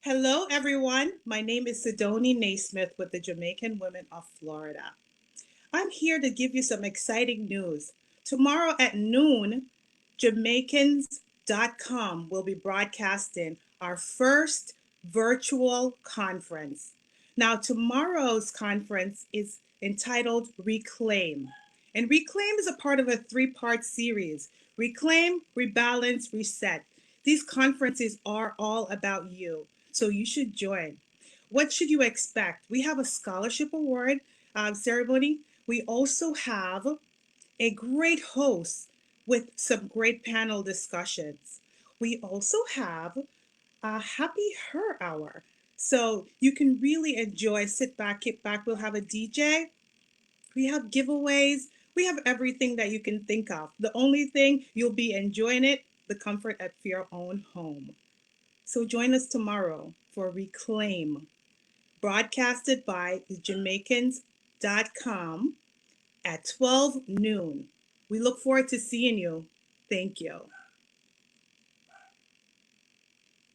Hello, everyone. My name is Sidoni Naismith with the Jamaican Women of Florida. I'm here to give you some exciting news. Tomorrow at noon, Jamaicans.com will be broadcasting our first virtual conference. Now, tomorrow's conference is entitled Reclaim. And Reclaim is a part of a three-part series: Reclaim, Rebalance, Reset. These conferences are all about you, so you should join. What should you expect? We have a scholarship award ceremony. We also have a great host with some great panel discussions. We also have a happy her hour. So you can really enjoy, sit back, kick back. We'll have a DJ. We have giveaways. We have everything that you can think of. The only thing you'll be enjoying it, the comfort at your own home. So join us tomorrow for Reclaim, broadcasted by the Jamaicans.com at 12 noon. We look forward to seeing you. Thank you.